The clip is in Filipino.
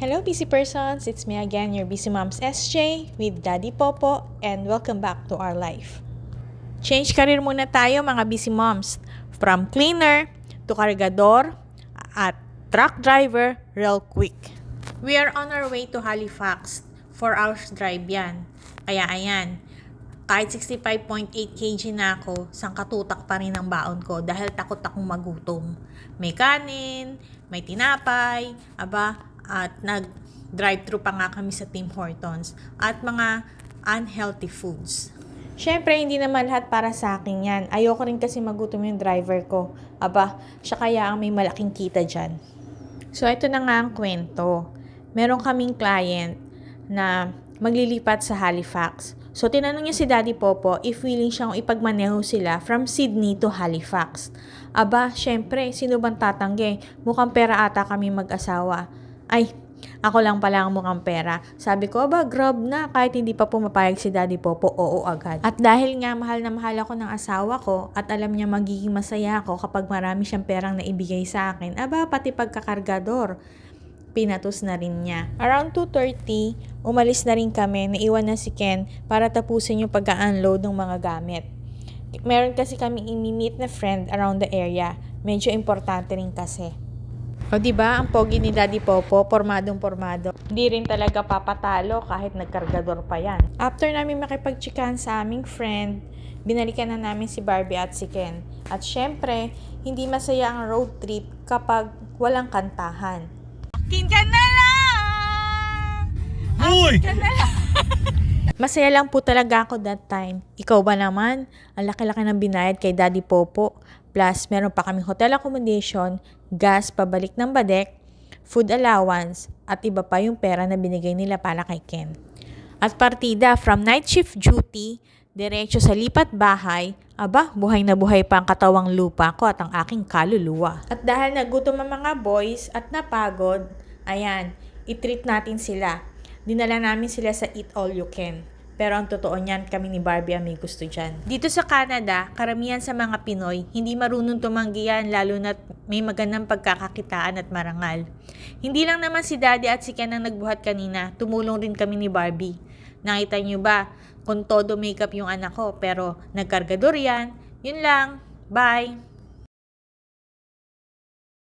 Hello busy persons, it's me again, your busy moms SJ with Daddy Popo, and welcome back to our life. Change career muna tayo mga busy moms. From cleaner to kargador at truck driver real quick. We are on our way to Halifax. 4 hours drive yan. Kaya ayan, kahit 65.8 kg na ako, sangkatutak pa rin ang baon ko dahil takot akong magutom. May kanin, may tinapay, at nag-drive-thru pa nga kami sa Tim Hortons at mga unhealthy foods. Syempre, hindi naman lahat para sa akin yan. Ayoko rin kasi magutom yung driver ko. Siya kaya ang may malaking kita dyan. So, ito na nga ang kwento. Meron kaming client na maglilipat sa Halifax. So, tinanong niya si Daddy Popo if willing siyang ipagmaneho sila from Sydney to Halifax. Syempre, sino bang tatanggi? Mukhang pera ata kami mag-asawa. Ay, ako lang pala ang mukhang pera. Sabi ko, grab na. Kahit hindi pa pumapayag si Daddy Popo, oo agad. At dahil nga mahal na mahal ako ng asawa ko at alam niya magiging masaya ako kapag marami siyang perang naibigay sa akin, pati pagkakargador, pinatos na rin niya. Around 2:30, umalis na rin kami. Naiwan na si Ken para tapusin yung pag-unload ng mga gamit. Meron kasi kami imi-meet na friend around the area. Medyo importante rin kasi. O diba, ang pogi ni Daddy Popo, pormadong-pormado. Hindi rin talaga papatalo kahit nagkargador pa yan. After namin makipagtsikahan sa aming friend, binalikan na namin si Barbie at si Ken. At syempre, hindi masaya ang road trip kapag walang kantahan. Akin ka na lang! Akin ka na lang! Masaya lang po talaga ako that time. Ikaw ba naman? Ang laki-laki ng binayad kay Daddy Popo. Plus, meron pa kaming hotel accommodation, gas pabalik ng Badek, food allowance, at iba pa yung pera na binigay nila para kay Ken. At partida, from night shift duty, diretso sa lipat bahay, buhay na buhay pa ang katawang lupa ko at ang aking kaluluwa. At dahil nagutom ang mga boys at napagod, i-treat natin sila. Dinala namin sila sa Eat All You Can. Pero ang totoo niyan, kami ni Barbie ang may gusto dyan. Dito sa Canada, karamihan sa mga Pinoy, hindi marunong tumanggi yan, lalo na't may magandang pagkakakitaan at marangal. Hindi lang naman si Daddy at si Ken ang nagbuhat kanina, tumulong rin kami ni Barbie. Nakita niyo ba, kung todo makeup yung anak ko, pero nagkargador yan. Yun lang. Bye!